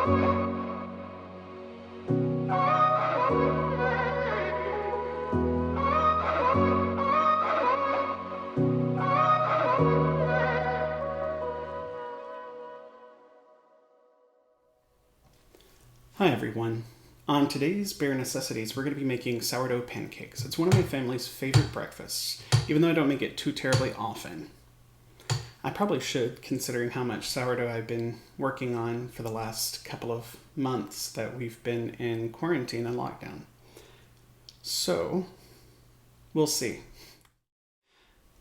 Hi everyone. On today's Bare Necessities, we're going to be making sourdough pancakes. It's one of my family's favorite breakfasts, even though I don't make it too terribly often. I probably should, considering how much sourdough I've been working on for the last couple of months that we've been in quarantine and lockdown. So, we'll see.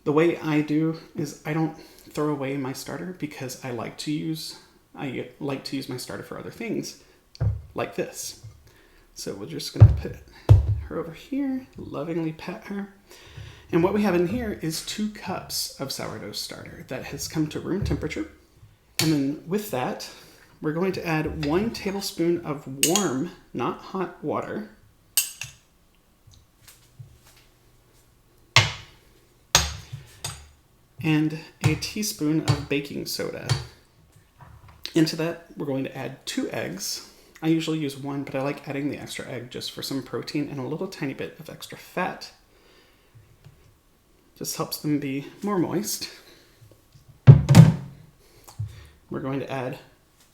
The way I do is I don't throw away my starter because I like to use my starter for other things, like this. So we're just going to put her over here, lovingly pet her. And what we have in here is 2 cups of sourdough starter that has come to room temperature. And then with that, we're going to add 1 tablespoon of warm, not hot water. And a teaspoon of baking soda. Into that, we're going to add 2 eggs. I usually use 1, but I like adding the extra egg just for some protein and a little tiny bit of extra fat. Just helps them be more moist. We're going to add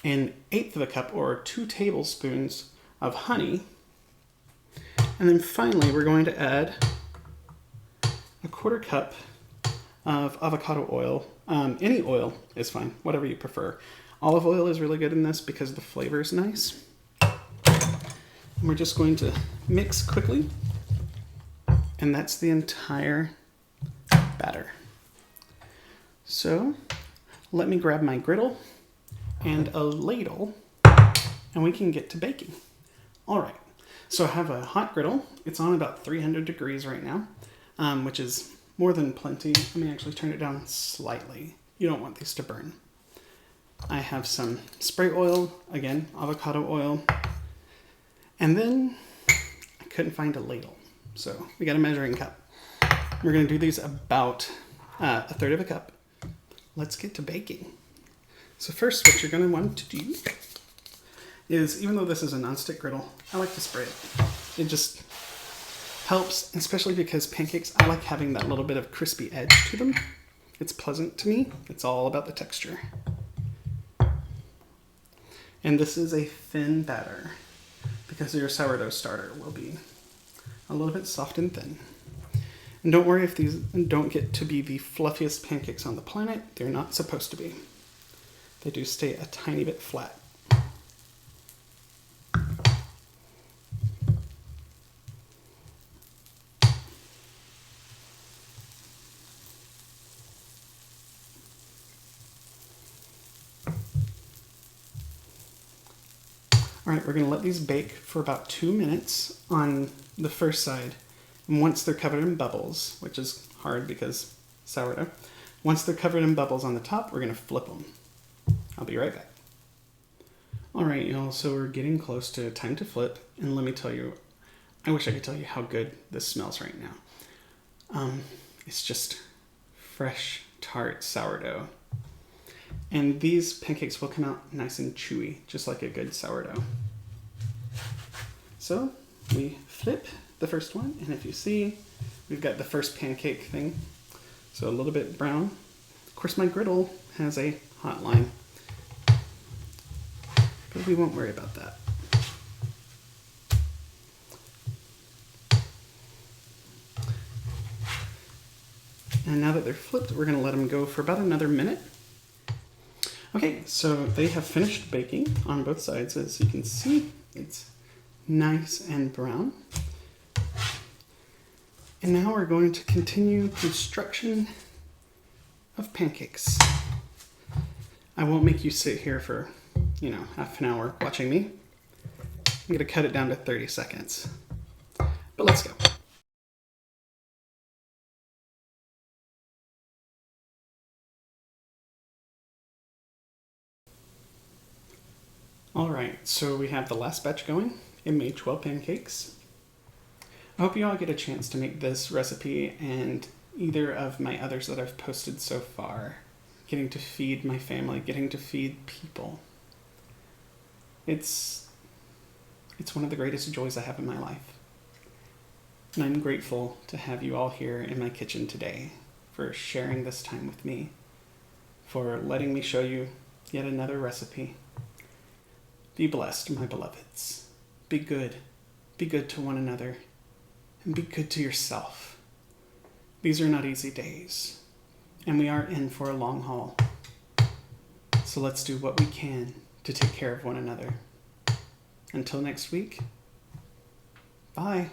1/8 of a cup or 2 tablespoons of honey. And then finally, we're going to add a 1/4 cup of avocado oil. Any oil is fine, whatever you prefer. Olive oil is really good in this because the flavor is nice. And we're just going to mix quickly. And that's the entire batter. So let me grab my griddle and a ladle and we can get to baking. All right, so I have a hot griddle. It's on about 300 degrees right now, which is more than plenty. Let me actually turn it down slightly. You don't want these to burn. I have some spray oil, again, avocado oil, and then I couldn't find a ladle, so we got a measuring cup. We're going to do these about 1/3 of a cup. Let's get to baking. So first, what you're going to want to do is, even though this is a nonstick griddle, I like to spray it. It just helps, especially because pancakes, I like having that little bit of crispy edge to them. It's pleasant to me. It's all about the texture. And this is a thin batter because your sourdough starter will be a little bit soft and thin. And don't worry if these don't get to be the fluffiest pancakes on the planet. They're not supposed to be. They do stay a tiny bit flat. All right, we're going to let these bake for about 2 minutes on the first side. And once they're covered in bubbles, which is hard because sourdough, once they're covered in bubbles on the top, we're going to flip them. I'll be right back. All right, y'all, so we're getting close to time to flip. And let me tell you, I wish I could tell you how good this smells right now. It's just fresh, tart sourdough. And these pancakes will come out nice and chewy, just like a good sourdough. So we flip the first one, and if you see, we've got the first pancake thing. So a little bit brown. Of course, my griddle has a hot line, but we won't worry about that. And now that they're flipped, we're going to let them go for about another minute. Okay, so they have finished baking on both sides. As you can see, it's nice and brown. And now we're going to continue construction of pancakes. I won't make you sit here for, half an hour watching me. I'm going to cut it down to 30 seconds. But let's go. All right, so we have the last batch going. It made 12 pancakes. I hope you all get a chance to make this recipe and either of my others that I've posted so far. Getting to feed my family, getting to feed people. It's one of the greatest joys I have in my life. And I'm grateful to have you all here in my kitchen today, for sharing this time with me, for letting me show you yet another recipe. Be blessed, my beloveds. Be good. Be good to one another. And be good to yourself. These are not easy days, and we are in for a long haul. So let's do what we can to take care of one another. Until next week, bye.